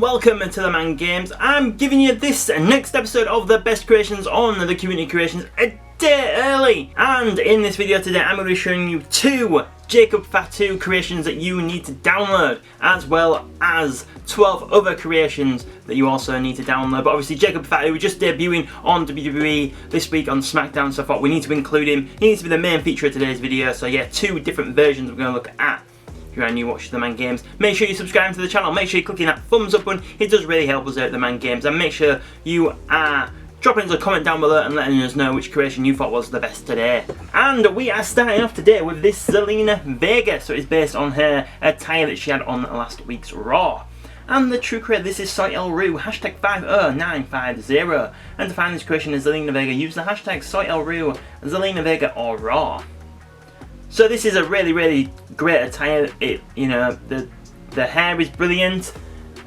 and welcome to TheMan Games. I'm giving you this next episode of the best creations on the community creations a day early. And in this video today I'm going to be showing you two Jacob Fatu creations that you need to download, as well as 12 other creations that you also need to download. But obviously Jacob Fatu was just debuting on WWE this week on SmackDown, so I thought we need to include him. He needs to be the main feature of today's video. So yeah, two different versions we're going to look at. If you're new, watch TheMan Games. Make sure you subscribe to the channel. Make sure you're clicking that thumbs up button. It does really help us out at TheMan Games. And make sure you are dropping us a comment down below and letting us know which creation you thought was the best today. And we are starting off today with this Zelena Vega. So it's based on her attire that she had on last week's Raw. And the true creator, this is SoyLRu, hashtag 50950. And to find this creation is Zelena Vega, use the hashtag SoyLRu, Zelena Vega or Raw. So this is a really great attire. The hair is brilliant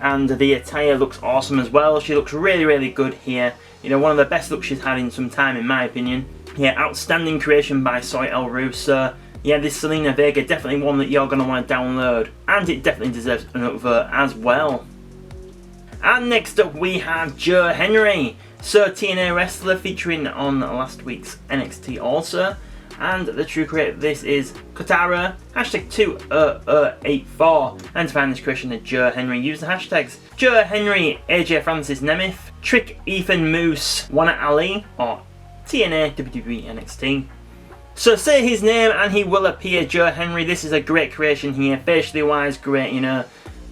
and the attire looks awesome as well. She looks really good here. One of the best looks she's had in some time in my opinion. Yeah, outstanding creation by SoyLRu. So yeah, this Zelena Vega, definitely one that you're going to want to download, and it definitely deserves an upvote as well. And next up we have Hendry. So TNA wrestler featuring on last week's NXT also. And the true creator, this is Katara, hashtag 20084. And to find this creation of Hendry, use the hashtags Hendry, AJ Francis Nemeth, Trick Ethan Moose, Mustafa Ali, or TNA WWE NXT. So say his name and he will appear, Hendry. This is a great creation here, facially wise, great,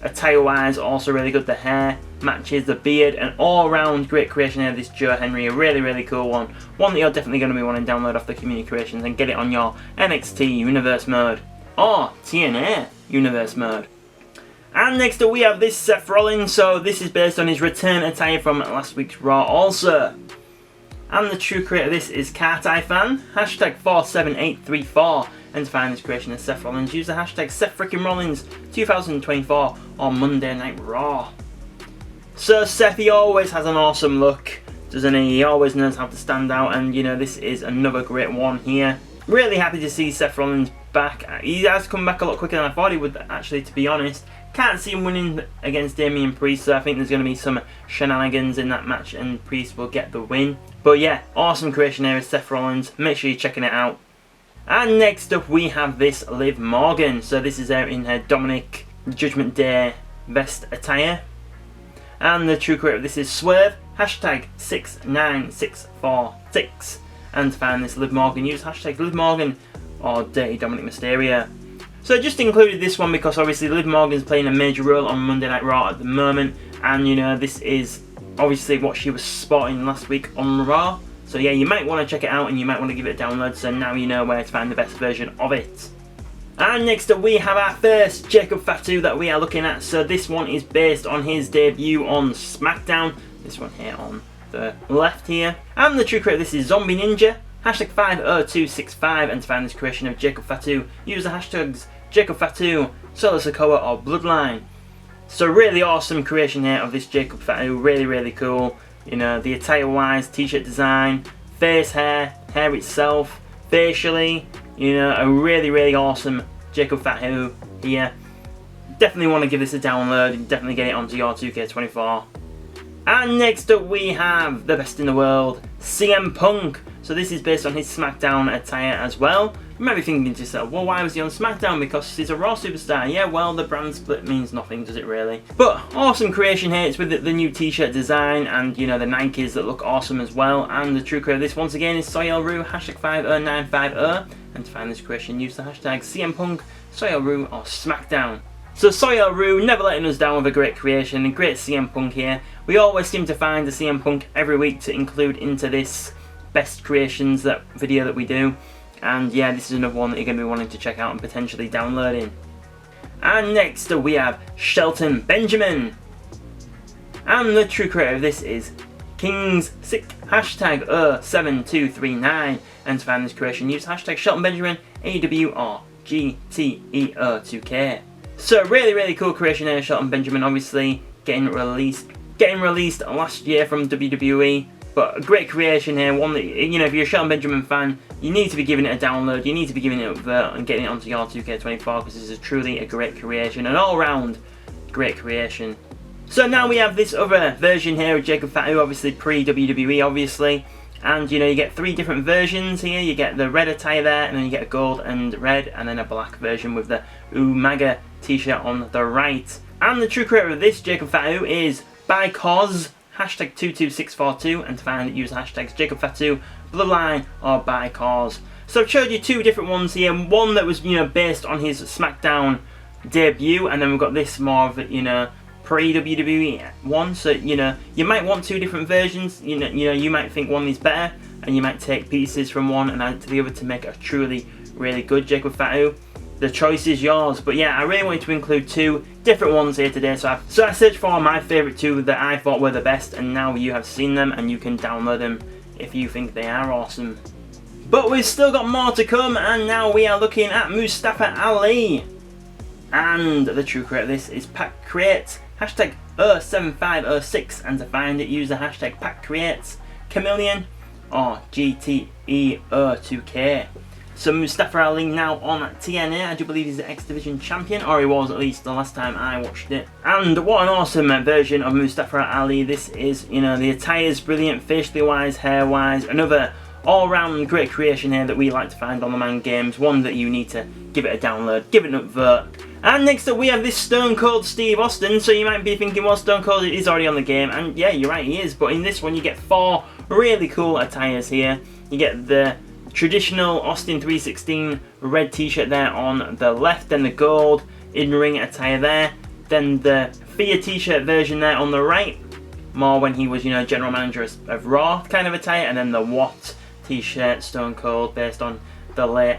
attire wise, also really good. The hair matches the beard, an all round great creation here, this Hendry, a really cool one that you're definitely going to be wanting to download off the community creations and get it on your NXT Universe mode or TNA Universe mode. And next up we have this Seth Rollins. So this is based on his return attire from last week's Raw also. And the true creator of this is Kartai Fan, hashtag 47834. And to find this creation of Seth Rollins, use the hashtag SethFreakinRollins 2024 on Monday Night Raw. So Seth, he always has an awesome look, doesn't he? He always knows how to stand out, and this is another great one here. Really happy to see Seth Rollins back. He has come back a lot quicker than I thought he would, actually, to be honest. Can't see him winning against Damian Priest, so I think there's going to be some shenanigans in that match and Priest will get the win. But yeah, awesome creation here with Seth Rollins. Make sure you're checking it out. And next up we have this Liv Morgan. So this is out in her Dominic Judgment Day vest attire. And the true creator of this is Swerve, hashtag 69646. And to find this Liv Morgan, use hashtag Liv Morgan or Dirty Dominic Mysterio. So I just included this one because obviously Liv Morgan's playing a major role on Monday Night Raw at the moment. And this is obviously what she was sporting last week on Raw. So yeah, you might want to check it out and you might want to give it a download, so now you know where to find the best version of it. And next up we have our first Jacob Fatu that we are looking at. So this one is based on his debut on SmackDown. This one here on the left here. And the true creator, this is Zombie Ninja, hashtag 50265. And to find this creation of Jacob Fatu, use the hashtags Jacob Fatu, Solo Sokoa or Bloodline. So really awesome creation here of this Jacob Fatu, really cool. The attire wise, t-shirt design, face hair itself, facially, a really awesome Jacob Fatu here. Definitely want to give this a download and definitely get it onto your 2K24. And next up we have the best in the world, CM Punk. So this is based on his SmackDown attire as well. You might be thinking to yourself, well, why was he on SmackDown? Because he's a Raw superstar. Yeah, well, the brand split means nothing, does it really? But awesome creation here. It's with the new t-shirt design and, the Nikes that look awesome as well. And the true creator of this, once again, is SoyLRu, hashtag 50950. And to find this creation, use the hashtag CM Punk, SoyLRu or SmackDown. So SoyLRu never letting us down with a great creation, a great CM Punk here. We always seem to find a CM Punk every week to include into this best creations video that we do. And yeah, this is another one that you're going to be wanting to check out and potentially downloading. And next up we have Shelton Benjamin. And the true creator of this is Kings6, hashtag 7239. And to find this creation, use hashtag Shelton Benjamin, AW or GTEO2K. So really cool creation here, Shelton Benjamin, obviously getting released last year from WWE. But a great creation here, one that, if you're a Shelton Benjamin fan, you need to be giving it a download, you need to be giving it a vote and getting it onto your 2K24 because this is truly a great creation, an all-round great creation. So now we have this other version here of Jacob Fatu, obviously pre-WWE obviously. And you know, you get 3 different versions here. You get the red attire there, and then you get a gold and red, and then a black version with the Umaga t-shirt on the right. And the true creator of this Jacob Fatu is ByCoz, hashtag 22642, and to find it, use the hashtags Jacob Fatu, Bloodline, or ByCoz. So I've showed you 2 different ones here. One that was, you know, based on his SmackDown debut, and then we've got this more of, you know, pre-WWE one. So you know, you might want 2 different versions. You know, you might think one is better, and you might take pieces from one and add to the other to make a truly really good Jacob Fatu. The choice is yours, but yeah, I really wanted to include 2 different ones here today. So I searched for my favourite 2 that I thought were the best, and now you have seen them, and you can download them if you think they are awesome. But we've still got more to come, and now we are looking at Mustafa Ali. And the true creator of this is PackCreates, hashtag 07506, and to find it, use the hashtag PackCreates, Chameleon, or GTE02K. So Mustafa Ali now on TNA, I do believe he's the X Division champion, or he was at least the last time I watched it. And what an awesome version of Mustafa Ali this is. You know, the attire's brilliant, facially wise, hair wise, another all-round great creation here that we like to find on TheMan Games, one that you need to give it a download, give it an upvote. And next up we have this Stone Cold Steve Austin. So you might be thinking, well, Stone Cold is already on the game, and yeah, you're right, he is, but in this one you get 4 really cool attires here. You get the traditional Austin 316 red t-shirt there on the left, then the gold in-ring attire there, then the Fear t-shirt version there on the right, more when he was, you know, general manager of Raw kind of attire, and then the What t-shirt Stone Cold based on the late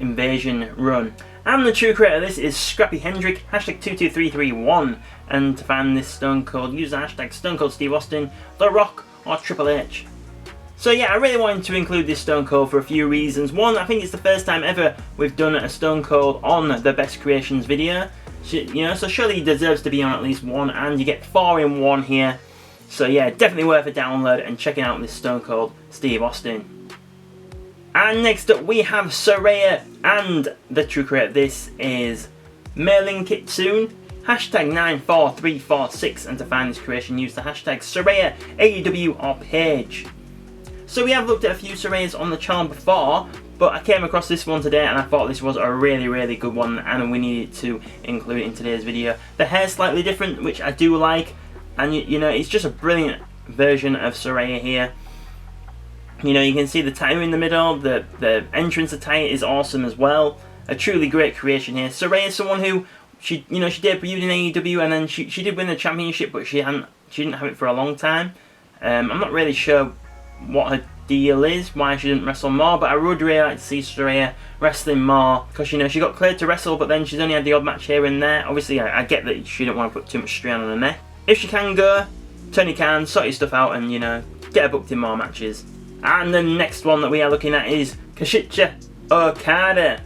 Invasion run. And the true creator of this is Scrappy Hendry, hashtag 22331, and to find this Stone Cold, use the hashtag Stone Cold Steve Austin, The Rock, or Triple H. So yeah, I really wanted to include this Stone Cold for a few reasons. One, I think it's the first time ever we've done a Stone Cold on the Best Creations video. You know, so surely he deserves to be on at least one, and you get 4 in 1 here. So yeah, definitely worth a download and checking out this Stone Cold Steve Austin. And next up we have Saraya, and the true creator of this is Mailing Kitsune, hashtag 94346, and to find this creation use the hashtag Saraya AEW or page. So we have looked at a few Sarayas on the channel before, but I came across this one today and I thought this was a really good one, and we needed to include it in today's video. The hair's slightly different, which I do like, and you know, it's just a brilliant version of Saraya here. You know, you can see the tattoo in the middle, the entrance attire is awesome as well. A truly great creation here. Saraya is someone who, she debuted in AEW, and then she did win the championship, but she didn't have it for a long time. I'm not really sure what her deal is, why she didn't wrestle more, but I would really like to see Saraya wrestling more, because you know, she got cleared to wrestle, but then she's only had the odd match here and there. Obviously I get that she didn't want to put too much strain on her neck. If she can go, Tony Khan, sort your stuff out and, you know, get her booked in more matches. And the next one that we are looking at is Kazuchika Okada,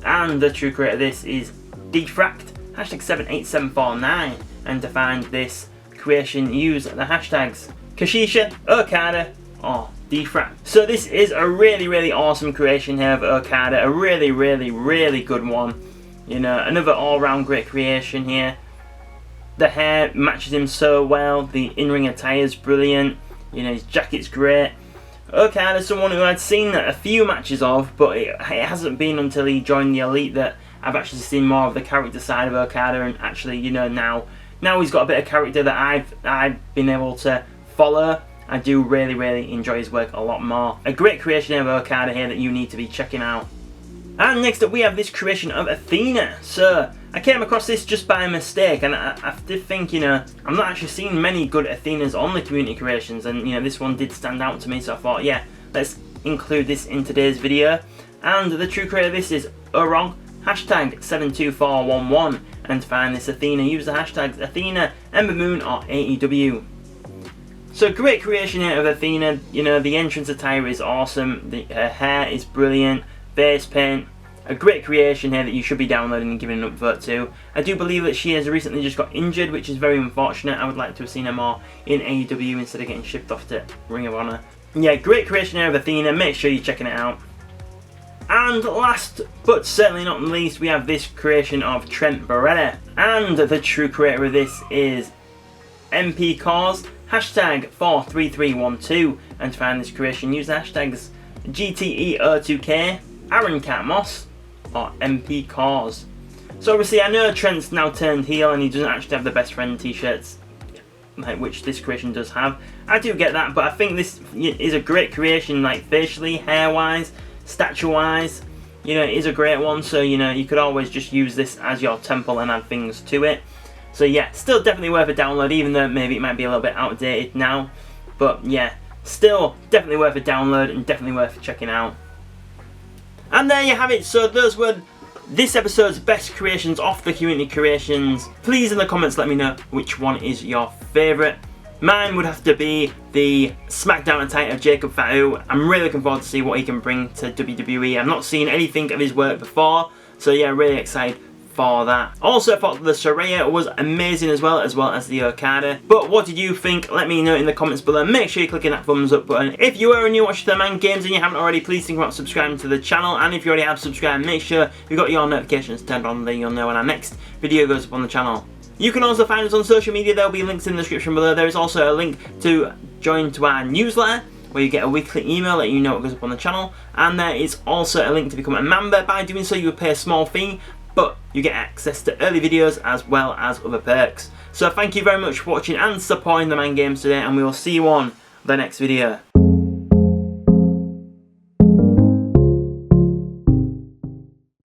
and the true creator of this is Defract, hashtag 78749, and to find this creation use the hashtags Kazuchika Okada or Defract. So this is a really awesome creation here of Okada, a really good one. You know, another all-round great creation here. The hair matches him so well, the in-ring attire is brilliant, you know, his jacket's great. Okada is someone who I'd seen a few matches of, but it hasn't been until he joined the Elite that I've actually seen more of the character side of Okada, and actually, you know, now he's got a bit of character that I've been able to follow. I do really enjoy his work a lot more. A great creation of Okada here that you need to be checking out. And next up we have this creation of Athena. So I came across this just by mistake, and I did think, you know, I'm not actually seeing many good Athenas on the community creations, and you know, this one did stand out to me, so I thought, yeah, let's include this in today's video. And the true creator of this is Urong, hashtag 72411, and to find this Athena, use the hashtags Athena, Ember Moon, or AEW. So great creation here of Athena. You know, the entrance attire is awesome, her hair is brilliant, face paint, a great creation here that you should be downloading and giving an upvote to. I do believe that she has recently just got injured, which is very unfortunate. I would like to have seen her more in AEW instead of getting shipped off to Ring of Honor. Yeah, great creation here of Athena, make sure you're checking it out. And last but certainly not least, we have this creation of Trent Beretta, and the true creator of this is MPCars, hashtag 43312, and to find this creation use the hashtags GTE02K, Aaron Catmoss, or MPCars. So obviously I know Trent's now turned heel and he doesn't actually have the best friend t-shirts, like which this creation does have. I do get that, but I think this is a great creation, like facially, hair wise, stature wise. You know, it is a great one, so you know, you could always just use this as your temple and add things to it. So yeah, still definitely worth a download, even though maybe it might be a little bit outdated now. But yeah, still definitely worth a download and definitely worth checking out. And there you have it. So those were this episode's best creations off the community creations. Please in the comments let me know which one is your favourite. Mine would have to be the SmackDown attire of Jacob Fatu. I'm really looking forward to see what he can bring to WWE. I've not seen anything of his work before, so yeah, really excited for that. Also, I thought the Saraya was amazing as well as the Okada. But what did you think? Let me know in the comments below. Make sure you're clicking that thumbs up button. If you are new watching TheMan Games and you haven't already, please think about subscribing to the channel. And if you already have subscribed, make sure you've got your notifications turned on, then you'll know when our next video goes up on the channel. You can also find us on social media. There will be links in the description below. There is also a link to join to our newsletter, where you get a weekly email letting you know what goes up on the channel. And there is also a link to become a member. By doing so, you will pay a small fee, but you get access to early videos as well as other perks. So thank you very much for watching and supporting TheMan Games today, and we will see you on the next video.